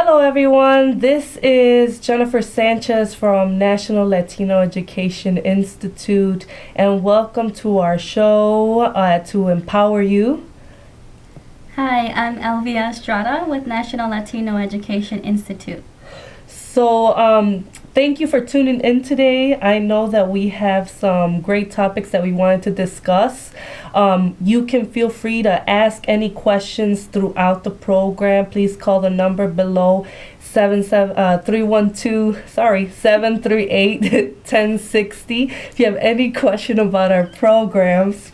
Hello, everyone. This is Jennifer Sanchez from National Latino Education Institute, and welcome to our show to empower you. Hi, I'm Elvia Estrada with National Latino Education Institute. So, thank you for tuning in today. I know that we have some great topics that we wanted to discuss. You can feel free to ask any questions throughout the program. Please call the number below 738-1060 if you have any question about our programs.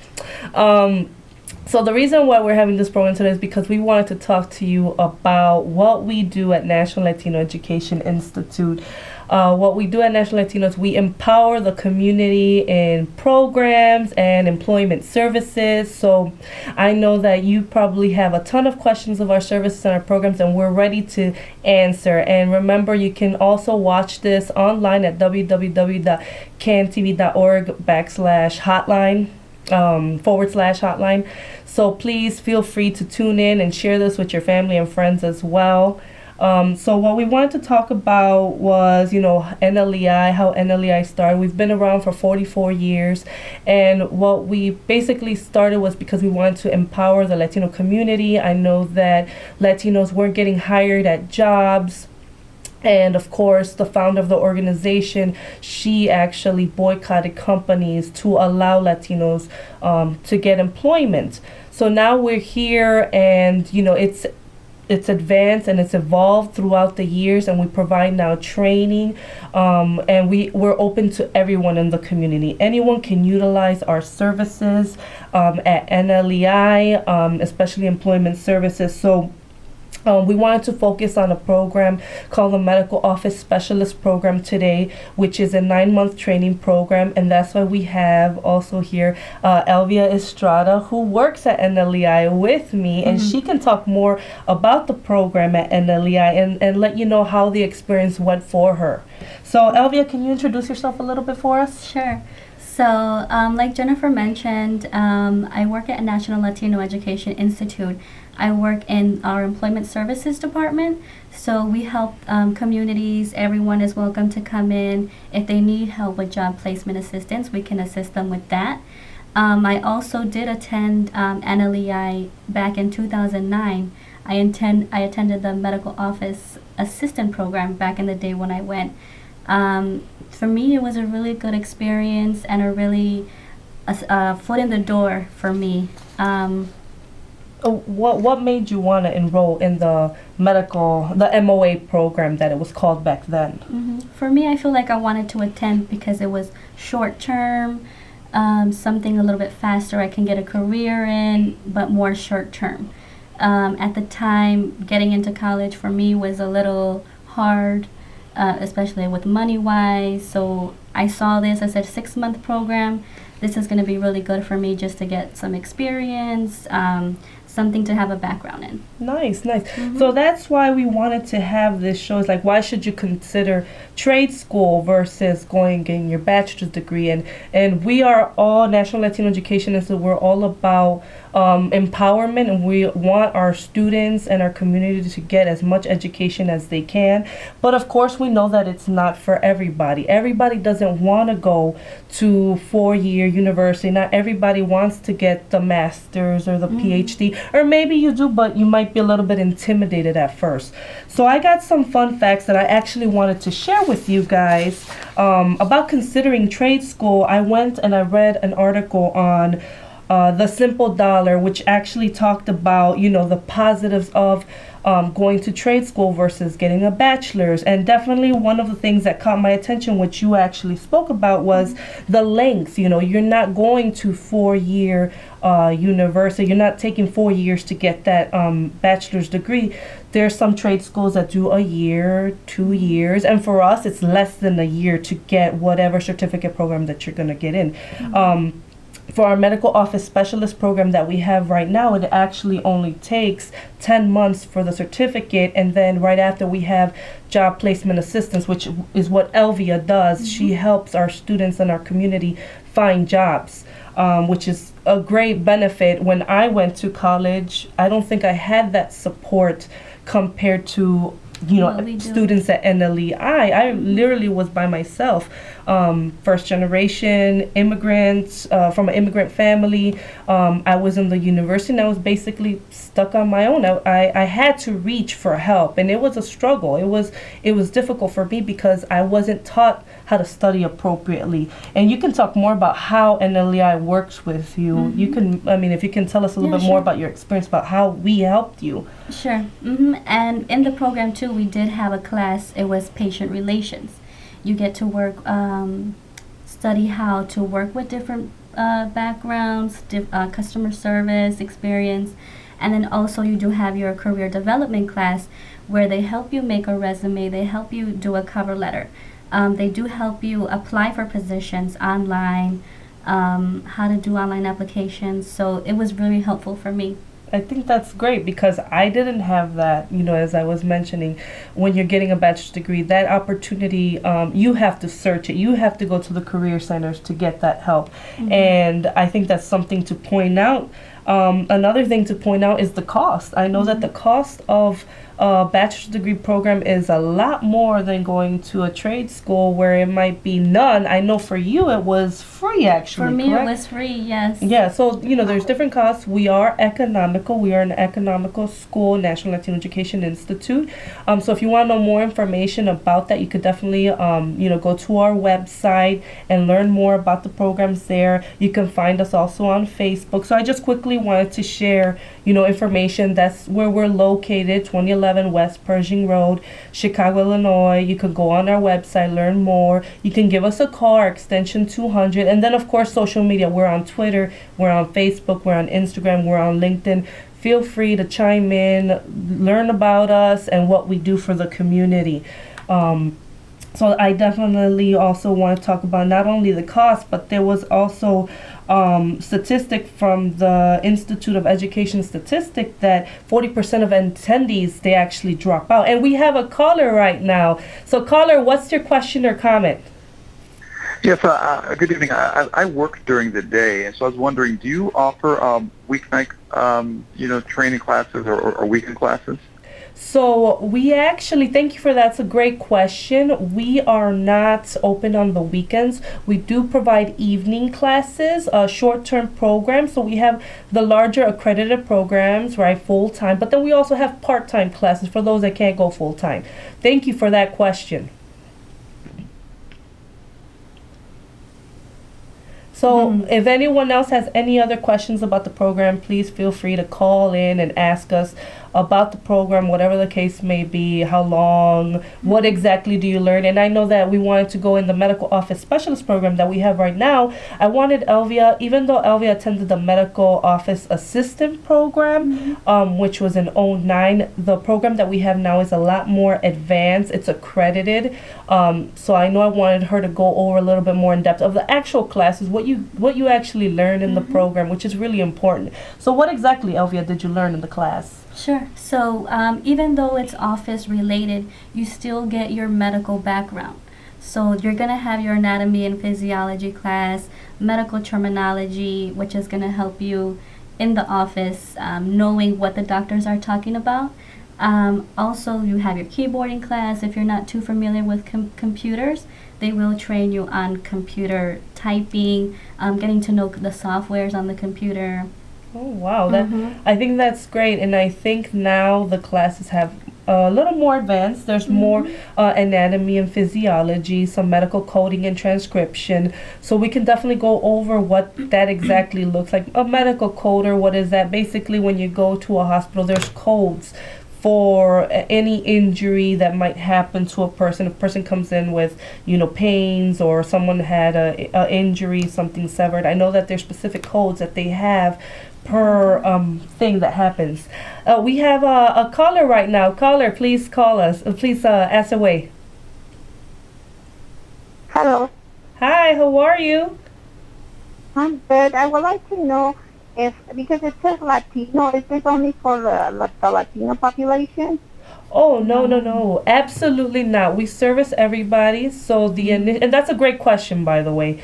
So the reason why we're having this program today is because we wanted to talk to you about what we do at National Latino Education Institute. What we do at National Latino is we empower the community in programs and employment services. So I know that you probably have a ton of questions of our services and our programs, and we're ready to answer. And remember, you can also watch this online at www.cantv.org/hotline. /hotline. So please feel free to tune in and share this with your family and friends as well. So what we wanted to talk about was, NLEI, how NLEI started. We've been around for 44 years, and what we basically started was because we wanted to empower the Latino community. I know that Latinos weren't getting hired at jobs. And of course, the founder of the organization, she actually boycotted companies to allow Latinos to get employment. So now we're here, and it's advanced and it's evolved throughout the years, and we provide now training, and we're open to everyone in the community. Anyone can utilize our services at NLEI, especially employment services. So we wanted to focus on a program called the Medical Office Specialist Program today, which is a 9-month training program. And that's why we have also here Elvia Estrada, who works at NLEI with me, and she can talk more about the program at NLEI and let you know how the experience went for her. So Elvia, can you introduce yourself a little bit for us? Sure. So, like Jennifer mentioned, I work at National Latino Education Institute. I work in our Employment Services Department. So we help communities. Everyone is welcome to come in. If they need help with job placement assistance, we can assist them with that. I also did attend NLEI back in 2009. I attended the Medical Office Assistant Program back in the day when I went. For me, it was a really good experience and a really foot in the door for me. What made you want to enroll in the MOA program that it was called back then? For me, I feel like I wanted to attend because it was short term, something a little bit faster I can get a career in, but more short term. At the time, getting into college for me was a little hard, especially with money-wise. So I saw this as a 6-month program. This is going to be really good for me just to get some experience, something to have a background in. Nice. So that's why we wanted to have this show. It's like, why should you consider trade school versus going and getting your bachelor's degree? And we are all National Latino Education Institute. We're all about empowerment, and we want our students and our community to get as much education as they can. But of course, we know that it's not for everybody. Everybody doesn't want to go to 4-year university. Not everybody wants to get the master's or the PhD, or maybe you do, but you might be a little bit intimidated at first. So I got some fun facts that I actually wanted to share with you guys about considering trade school. I went and I read an article on The Simple Dollar, which actually talked about, the positives of going to trade school versus getting a bachelor's. And definitely one of the things that caught my attention, which you actually spoke about, was the length. You're not going to 4-year university. You're not taking 4 years to get that bachelor's degree. There's some trade schools that do a year, 2 years, and for us, it's less than a year to get whatever certificate program that you're going to get in. For our medical office specialist program that we have right now, it actually only takes 10 months for the certificate, and then right after we have job placement assistance, which is what Elvia does. She helps our students and our community find jobs, which is a great benefit. When I went to college, I don't think I had that support compared to students at NLEI. I literally was by myself, first generation immigrants from an immigrant family. I was in the university and I was basically stuck on my own. I had to reach for help, and it was a struggle. It was difficult for me because I wasn't taught how to study appropriately. And you can talk more about how NLEI works with you. You can, if you can tell us a little bit more about your experience about how we helped you. Sure. And in the program too, we did have a class. It was patient relations. You get to work, study how to work with different backgrounds, customer service experience, and then also you do have your career development class where they help you make a resume. They help you do a cover letter. They do help you apply for positions online, how to do online applications. So it was really helpful for me. I think that's great because I didn't have that, as I was mentioning, when you're getting a bachelor's degree, that opportunity, you have to search it. You have to go to the career centers to get that help. And I think that's something to point out. Another thing to point out is the cost. I know that the cost of a bachelor's degree program is a lot more than going to a trade school where it might be none. I know for you it was free, actually. For me, correct? It was free, yes. Yeah, so there's different costs. We are economical. We are an economical school, National Latino Education Institute. So if you want to know more information about that, you could definitely go to our website and learn more about the programs there. You can find us also on Facebook. So I just quickly wanted to share information. That's where we're located, 2011 West Pershing Road, Chicago, Illinois. You can go on our website, learn more. You can give us a call, our extension 200. And then, of course, social media. We're on Twitter, we're on Facebook, we're on Instagram, we're on LinkedIn. Feel free to chime in, learn about us and what we do for the community. So I definitely also want to talk about not only the cost, but there was also statistic from the Institute of Education Statistic that 40% of attendees, they actually drop out. And we have a caller right now. So caller, what's your question or comment? Yes, good evening. I work during the day, and so I was wondering, do you offer weeknight, training classes or weekend classes? So we actually, thank you for that. It's a great question. We are not open on the weekends. We do provide evening classes, short-term programs. So we have the larger accredited programs, right, full-time. But then we also have part-time classes for those that can't go full-time. Thank you for that question. So if anyone else has any other questions about the program, please feel free to call in and ask us about the program, whatever the case may be, how long, what exactly do you learn. And I know that we wanted to go in the medical office specialist program that we have right now. I wanted Elvia, even though Elvia attended the medical office assistant program, which was in 2009, the program that we have now is a lot more advanced. It's accredited. So I know I wanted her to go over a little bit more in depth of the actual classes, what you actually learn in the program, which is really important. So what exactly, Elvia, did you learn in the class? Sure. So even though it's office related, you still get your medical background. So you're going to have your anatomy and physiology class, medical terminology, which is going to help you in the office knowing what the doctors are talking about. Also, you have your keyboarding class. If you're not too familiar with computers, they will train you on computer typing, getting to know the softwares on the computer. Oh, wow. I think that's great. And I think now the classes have a little more advanced. There's more anatomy and physiology, some medical coding and transcription. So we can definitely go over what that exactly looks like. A medical coder, what is that? Basically, when you go to a hospital, there's codes for any injury that might happen to a person. If a person comes in with, pains, or someone had a injury, something severed, I know that there's specific codes that they have per thing that happens. We have a caller right now. Caller, please call us. Please ask away. Hello. Hi, how are you? I'm good. I would like to know if, because it says Latino, is this only for the Latino population? Oh, no, absolutely not. We service everybody. So and that's a great question, by the way.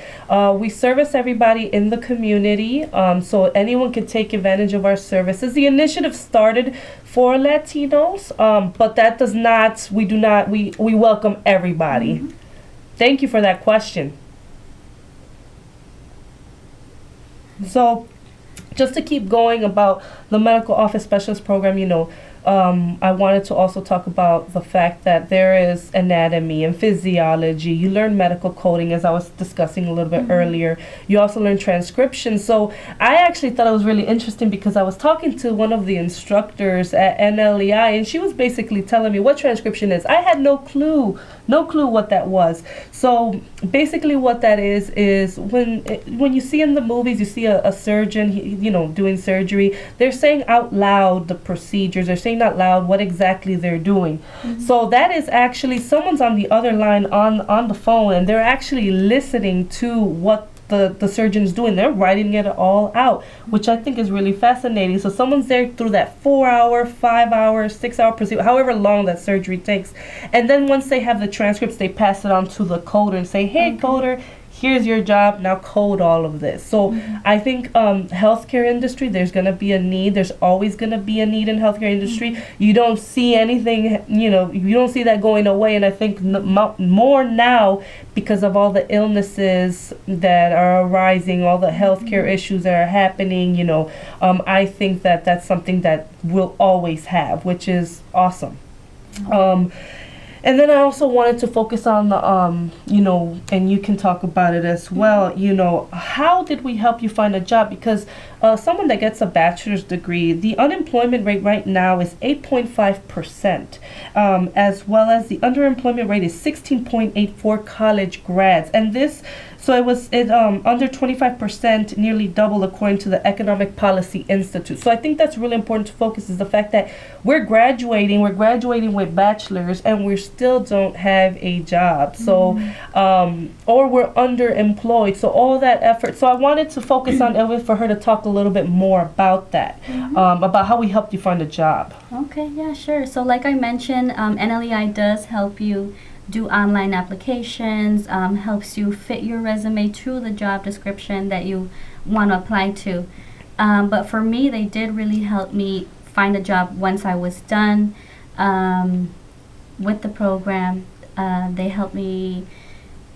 We service everybody in the community, so anyone can take advantage of our services. The initiative started for Latinos, but that does not. We welcome everybody. Thank you for that question. So, just to keep going about the medical office specialist program, I wanted to also talk about the fact that there is anatomy and physiology. You learn medical coding, as I was discussing a little bit earlier. You also learn transcription. So I actually thought it was really interesting because I was talking to one of the instructors at NLEI, and she was basically telling me what transcription is. I had no clue what that was. So basically what that is when you see in the movies, you see a surgeon, doing surgery, they're saying out loud the procedures, they're saying out loud what exactly they're doing. So that is actually someone's on the other line on the phone, and they're actually listening to what the surgeon's doing. They're writing it all out, which I think is really fascinating. So someone's there through that 4-hour, 5-hour, 6-hour procedure, however long that surgery takes. And then once they have the transcripts, they pass it on to the coder and say, hey, coder, here's your job, now code all of this. So I think healthcare industry, there's going to be a need. There's always going to be a need in healthcare industry. You don't see anything, you don't see that going away. And I think more now because of all the illnesses that are arising, all the healthcare issues that are happening, I think that that's something that we'll always have, which is awesome. And then I also wanted to focus on the, and you can talk about it as well, how did we help you find a job? Because someone that gets a bachelor's degree, the unemployment rate right now is 8.5%, as well as the underemployment rate is 16.8 for college grads. And so it was under 25%, nearly double according to the Economic Policy Institute. So I think that's really important to focus, is the fact that we're graduating with bachelors and we still don't have a job. So, or we're underemployed. So all that effort. So I wanted to focus on Elvia for her to talk a little bit more about that, about how we helped you find a job. Okay, yeah, sure. So like I mentioned, NLEI does help you do online applications, helps you fit your resume to the job description that you want to apply to. But for me, they did really help me find a job once I was done with the program. They helped me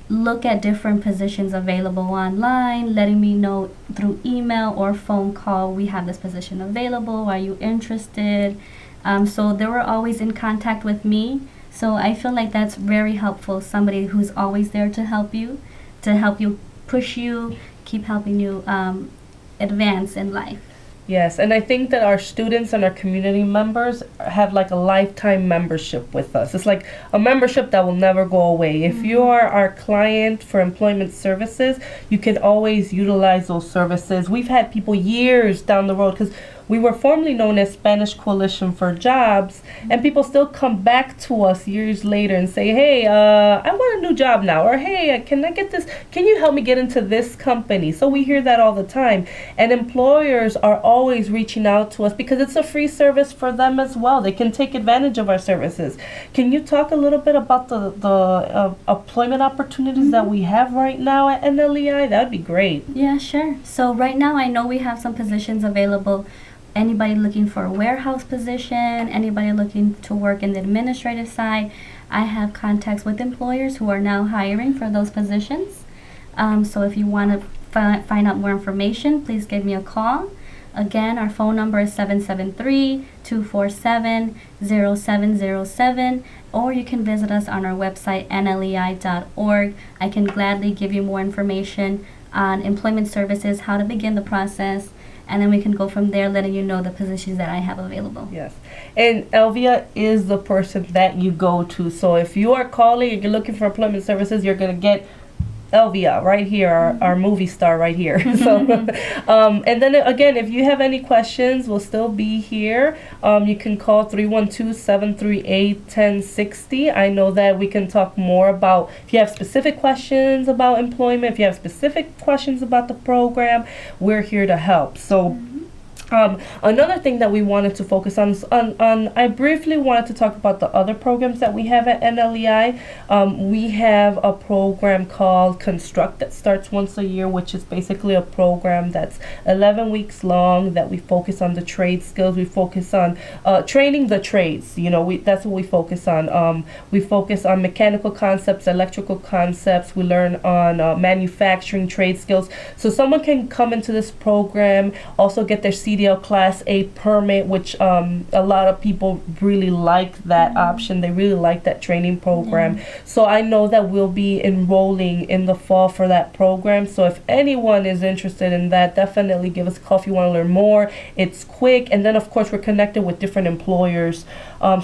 look at different positions available online, letting me know through email or phone call, we have this position available, are you interested? So they were always in contact with me. So I feel like that's very helpful, somebody who's always there to help you push you, keep helping you advance in life. Yes, and I think that our students and our community members have like a lifetime membership with us. It's like a membership that will never go away. If you are our client for employment services, you can always utilize those services. We've had people years down the road, because we were formerly known as Spanish Coalition for Jobs, and people still come back to us years later and say, hey, I want a new job now, or hey, can I get this? Can you help me get into this company? So we hear that all the time, and employers are always reaching out to us because it's a free service for them as well. They can take advantage of our services. Can you talk a little bit about the employment opportunities that we have right now at NLEI? That would be great. Yeah, sure. So right now I know we have some positions available. Anybody looking for a warehouse position, anybody looking to work in the administrative side, I have contacts with employers who are now hiring for those positions. So if you want to find out more information, please give me a call. Again, our phone number is 773-247-0707, or you can visit us on our website, nlei.org. I can gladly give you more information on employment services, how to begin the process, and then we can go from there, letting you know the positions that I have available. Yes. And Elvia is the person that you go to. So if you are calling and you're looking for employment services, you're going to get Elvia right here, our movie star right here. So, and then again, if you have any questions, we'll still be here. You can call 312-738-1060. I know that we can talk more about, if you have specific questions about employment, if you have specific questions about the program, we're here to help. So Another thing that we wanted to focus on, I briefly wanted to talk about the other programs that we have at NLEI. We have a program called Construct that starts once a year, which is basically a program that's 11 weeks long that we focus on the trade skills. We focus on training the trades. That's what we focus on. We focus on mechanical concepts, electrical concepts. We learn on manufacturing trade skills. So someone can come into this program, also get their CDL Class A permit, which a lot of people really like that option. They really like that training program. So I know that we'll be enrolling in the fall for that program. So if anyone is interested in that, definitely give us a call if you want to learn more. It's quick, and then of course we're connected with different employers.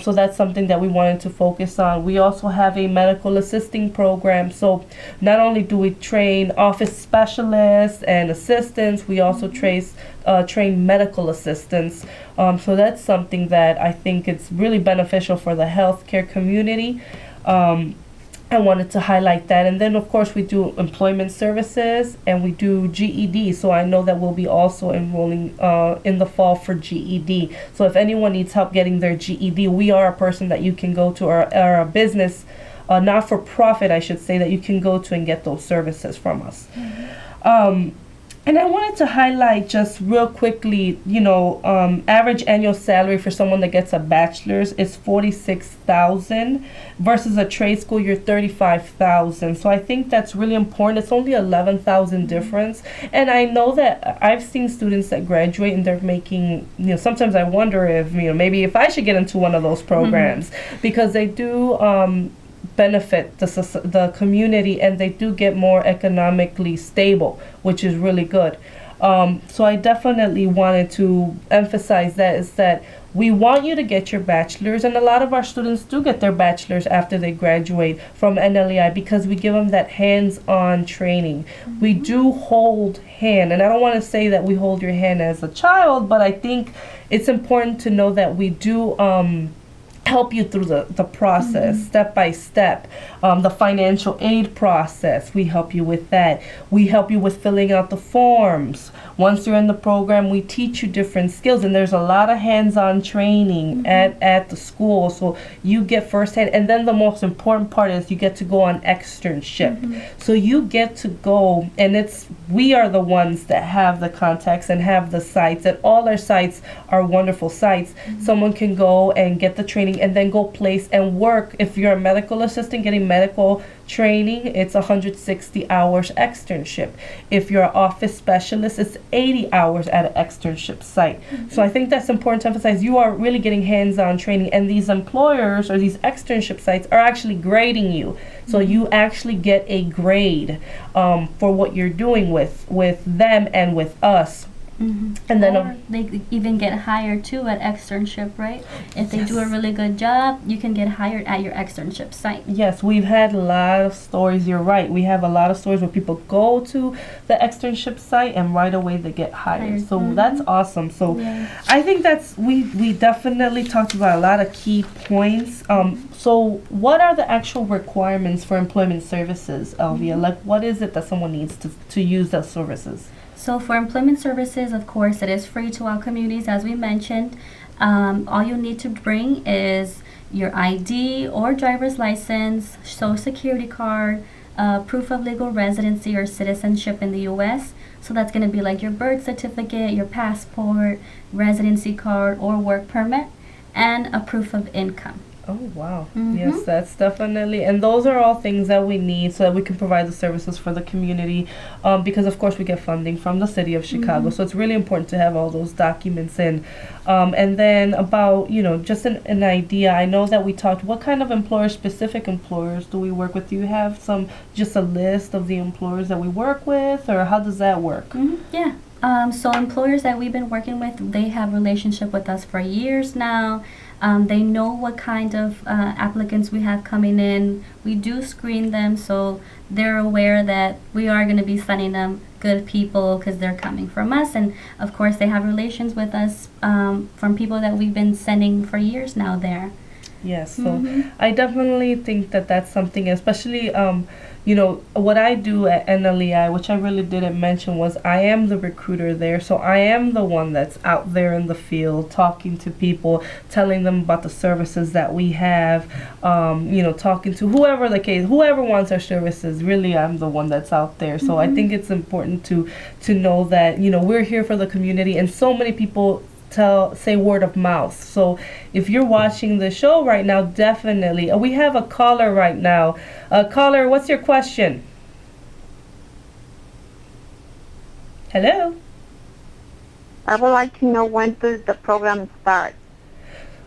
So that's something that we wanted to focus on. We also have a medical assisting program. So not only do we train office specialists and assistants, we also train medical assistants. So that's something that I think it's really beneficial for the healthcare community. I wanted to highlight that. And then of course we do employment services and we do GED. So I know that we'll be also enrolling in the fall for GED. So if anyone needs help getting their GED, we are a person that you can go to, or a business, not for profit I should say, that you can go to and get those services from us. And I wanted to highlight just real quickly, average annual salary for someone that gets a bachelor's is $46,000 versus a trade school you're $35,000. So I think that's really important. It's only $11,000 difference. And I know that I've seen students that graduate and they're making, sometimes I wonder if, maybe if I should get into one of those programs, because they do benefit the community, and they do get more economically stable, which is really good. So I definitely wanted to emphasize that, is that we want you to get your bachelor's, and a lot of our students do get their bachelor's after they graduate from NLEI because we give them that hands-on training. We do hold hand, and I don't want to say that we hold your hand as a child, but I think it's important to know that we do help you through the process, step by step. The financial aid process, we help you with that. We help you with filling out the forms. Once you're in the program, we teach you different skills, and there's a lot of hands-on training at the school, so you get firsthand. And then the most important part is you get to go on externship. So you get to go, and we are the ones that have the contacts and have the sites, and all our sites are wonderful sites. Someone can go and get the training and then go place and work. If you're a medical assistant getting medical training, it's 160 hours externship. If you're an office specialist, it's 80 hours at an externship site. So I think that's important to emphasize. You are really getting hands-on training, and these employers or these externship sites are actually grading you. So you actually get a grade for what you're doing with them and with us. And then they even get hired too at externship, right? If they do a really good job, you can get hired at your externship site. Yes, we've had a lot of stories. You're right. We have a lot of stories where people go to the externship site and right away they get hired. So that's awesome. So I think we definitely talked about a lot of key points. So what are the actual requirements for employment services, Elvia? Like, what is it that someone needs to use those services? So for employment services, of course, it is free to all communities, as we mentioned. All you need to bring is your ID or driver's license, social security card, proof of legal residency or citizenship in the U.S. So that's going to be like your birth certificate, your passport, residency card, or work permit, and a proof of income. Oh, wow. Yes, that's definitely, and those are all things that we need so that we can provide the services for the community, because of course we get funding from the city of Chicago, so it's really important to have all those documents in. And then about, just an idea, I know that we talked, what kind of employers, specific employers do we work with? Do you have just a list of the employers that we work with, or how does that work? Yeah. So employers that we've been working with, they have relationship with us for years now. They know what kind of applicants we have coming in. We do screen them, so they're aware that we are going to be sending them good people because they're coming from us. And of course, they have relations with us from people that we've been sending for years now there. Yes, so I definitely think that that's something, especially, what I do at NLEI, which I really didn't mention, was I am the recruiter there. So I am the one that's out there in the field talking to people, telling them about the services that we have, talking to whoever the case, whoever wants our services. Really, I'm the one that's out there. So I think it's important to know that, we're here for the community, and so many people say word of mouth. So if you're watching the show right now, definitely. We have a caller right now. Caller, what's your question? Hello? I would like to know when does the program start?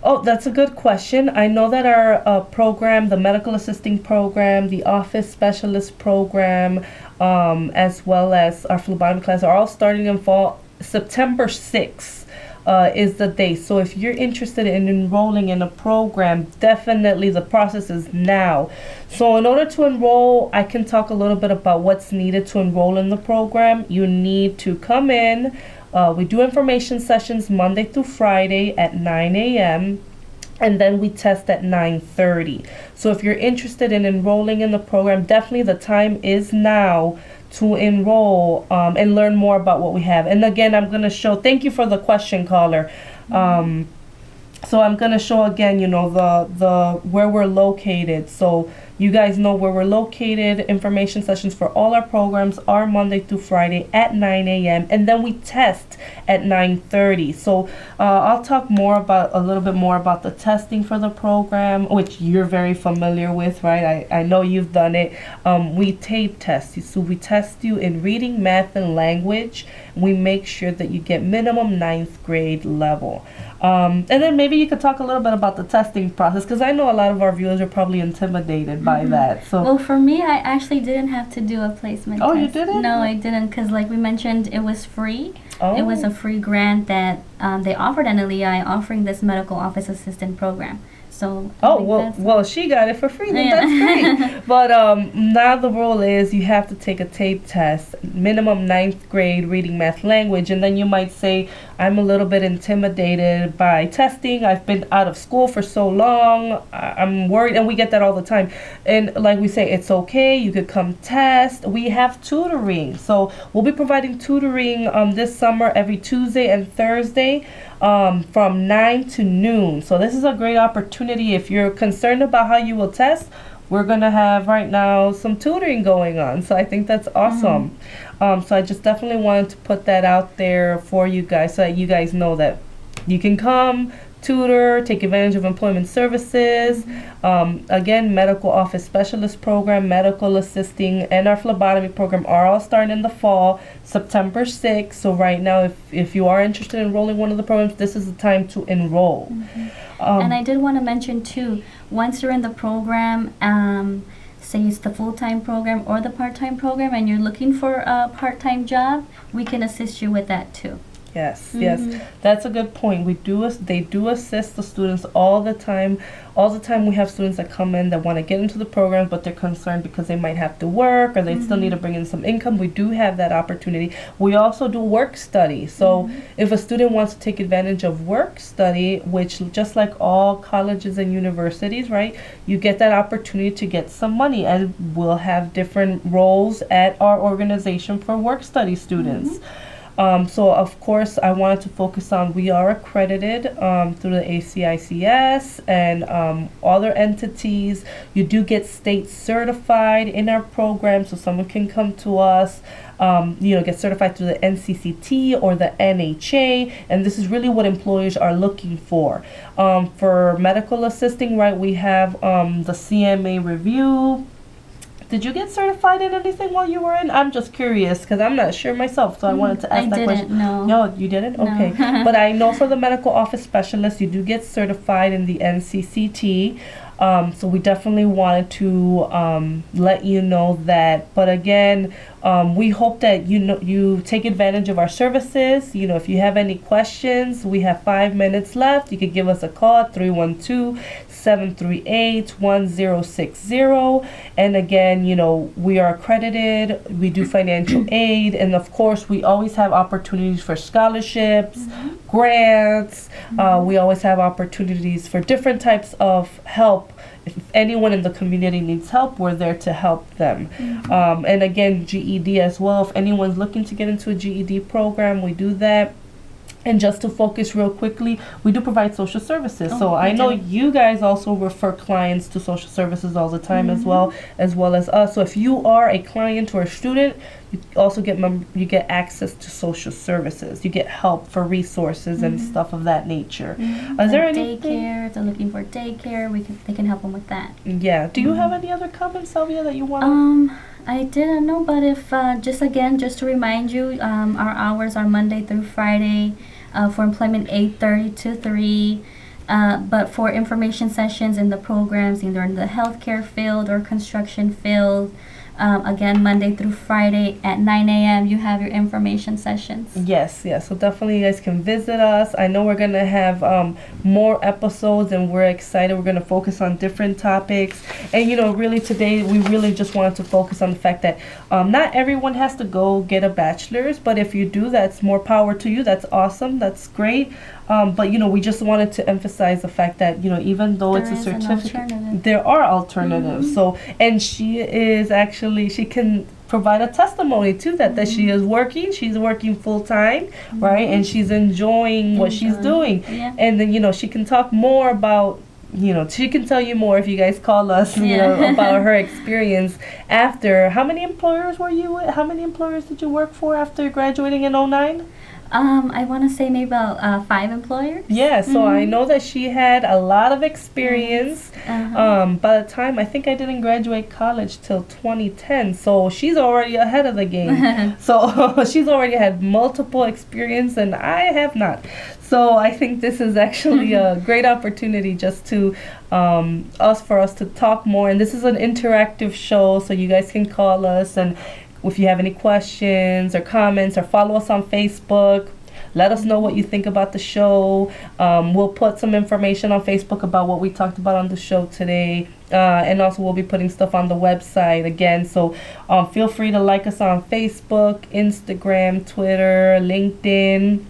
Oh, that's a good question. I know that our program, the medical assisting program, the office specialist program, as well as our phlebotomy class are all starting in fall. September 6th. Is the date. So if you're interested in enrolling in a program, definitely the process is now. So in order to enroll, I can talk a little bit about what's needed to enroll in the program. You need to come in. We do information sessions Monday through Friday at 9 a.m. and then we test at 9:30. So if you're interested in enrolling in the program, definitely the time is now to enroll and learn more about what we have. And again, I'm going to show, thank you for the question, caller. So I'm going to show again, the where we're located. So you guys know where we're located. Information sessions for all our programs are Monday through Friday at 9 a.m. and then we test at 9:30. So I'll talk a little bit more about the testing for the program, which you're very familiar with, right? I know you've done it. We tape test you. So we test you in reading, math, and language. We make sure that you get minimum 9th grade level. And then maybe you could talk a little bit about the testing process, because I know a lot of our viewers are probably intimidated by that. So, well, for me, I actually didn't have to do a placement test. You didn't? No, I didn't, because like we mentioned, it was free. Oh. It was a free grant that they offered NLEI, offering this medical office assistant program. So well, she got it for free. Then that's great. But now the rule is you have to take a tape test, minimum 9th grade reading, math, language, and then you might say, I'm a little bit intimidated by testing. I've been out of school for so long. I'm worried, and we get that all the time. And like we say, it's okay. You could come test. We have tutoring, so we'll be providing tutoring this summer every Tuesday and Thursday. From 9 to noon. So this is a great opportunity. If you're concerned about how you will test, we're going to have right now some tutoring going on. So I think that's awesome. So I just definitely wanted to put that out there for you guys so that you guys know that you can come, tutor, take advantage of employment services. Again, medical office specialist program, medical assisting, and our phlebotomy program are all starting in the fall, September 6th. So right now, if you are interested in enrolling one of the programs, this is the time to enroll. And I did want to mention too, once you're in the program, say it's the full-time program or the part-time program, and you're looking for a part-time job, we can assist you with that too. Yes, that's a good point. They do assist the students all the time. All the time we have students that come in that want to get into the program, but they're concerned because they might have to work or they still need to bring in some income. We do have that opportunity. We also do work study. So if a student wants to take advantage of work study, which just like all colleges and universities, right, you get that opportunity to get some money, and we'll have different roles at our organization for work study students. So of course I wanted to focus on, we are accredited through the ACICS and other entities. You do get state certified in our program, so someone can come to us, get certified through the NCCT or the NHA, and this is really what employers are looking for. For medical assisting, right, we have the CMA review. Did you get certified in anything while you were in? I'm just curious because I'm not sure myself, so I wanted to ask that question. No, you didn't? No. Okay. But I know for the medical office specialist, you do get certified in the NCCT. So we definitely wanted to let you know that. But again, we hope that you take advantage of our services. If you have any questions, we have 5 minutes left. You could give us a call at 312-738-1060. And again, we are accredited. We do financial aid, and of course, we always have opportunities for scholarships, grants. We always have opportunities for different types of help if anyone in the community needs help, we're there to help them. And again, GED as well. If anyone's looking to get into a GED program, we do that. And just to focus real quickly, we do provide social services. So I know you guys also refer clients to social services all the time as well as us. So if you are a client or a student, you also get access to social services. You get help for resources and stuff of that nature. Is there any daycare? If they're looking for daycare, they can help them with that. Yeah. Do you have any other comments, Sylvia, that you want? I didn't know, but if just to remind you, our hours are Monday through Friday. For employment 8:30 to 3, but for information sessions in the programs, either in the healthcare field or construction field, again, Monday through Friday at 9 a.m. you have your information sessions. Yes, so definitely you guys can visit us. I know we're going to have more episodes, and we're excited. We're going to focus on different topics. And, really today we really just wanted to focus on the fact that not everyone has to go get a bachelor's, but if you do, that's more power to you. That's awesome. That's great. But, we just wanted to emphasize the fact that, even though it's a certificate, there are alternatives. So, and she can provide a testimony to that she is working. She's working full time, right? And she's enjoying what she's doing. Yeah. And then, she can talk more about, she can tell you more if you guys call us, about her experience after. How many employers were you with? How many employers did you work for after graduating in 2009? I want to say maybe about 5 employers. Yeah, so I know that she had a lot of experience. By the time, I think I didn't graduate college till 2010, so she's already ahead of the game. So she's already had multiple experience, and I have not. So I think this is actually a great opportunity just to for us to talk more. And this is an interactive show, so you guys can call us, and if you have any questions or comments, or follow us on Facebook. Let us know what you think about the show. We'll put some information on Facebook about what we talked about on the show today. And also we'll be putting stuff on the website again. So feel free to like us on Facebook, Instagram, Twitter, LinkedIn.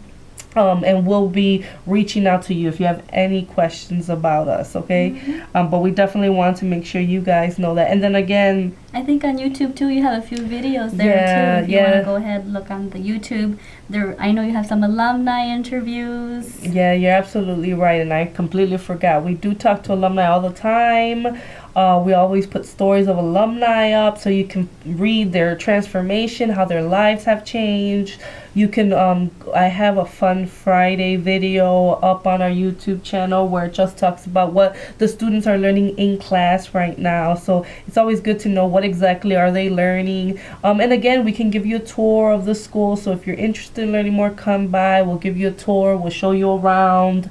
And we'll be reaching out to you if you have any questions about us, okay? But we definitely want to make sure you guys know that. And then again, I think on YouTube too, you have a few videos there too. If you want to go ahead and look on the YouTube. I know you have some alumni interviews. Yeah, you're absolutely right, and I completely forgot. We do talk to alumni all the time. We always put stories of alumni up so you can read their transformation, how their lives have changed. You can, I have a Fun Friday video up on our YouTube channel where it just talks about what the students are learning in class right now. So it's always good to know what exactly are they learning. And again, we can give you a tour of the school. So if you're interested in learning more, come by. We'll give you a tour. We'll show you around.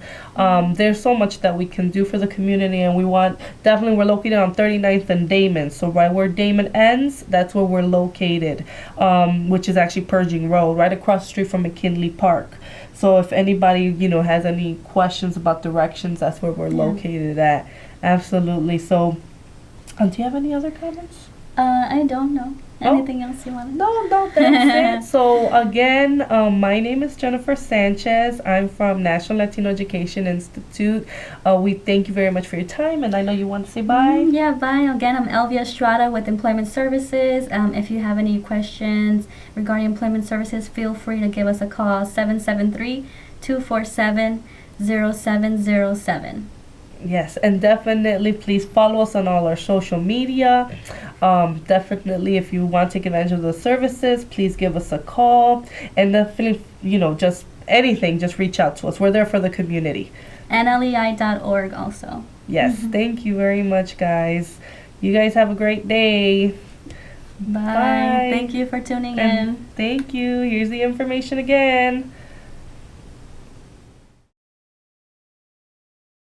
There's so much that we can do for the community, and we're located on 39th and Damon. So right where Damon ends, that's where we're located, which is actually Purging Road, right across the street from McKinley Park. So if anybody, has any questions about directions, that's where we're located at. Absolutely. So, do you have any other comments? I don't know. Anything else you want to know? No, that's it. So again, my name is Jennifer Sanchez. I'm from National Latino Education Institute. We thank you very much for your time, and I know you want to say bye. Yeah, bye. Again, I'm Elvia Estrada with Employment Services. If you have any questions regarding employment services, feel free to give us a call, 773-247-0707. Yes, and definitely please follow us on all our social media. Definitely, if you want to take advantage of the services, please give us a call. And definitely, just anything, just reach out to us. We're there for the community. NLEI.org also. Yes, thank you very much, guys. You guys have a great day. Bye. Thank you for tuning in. Thank you. Here's the information again.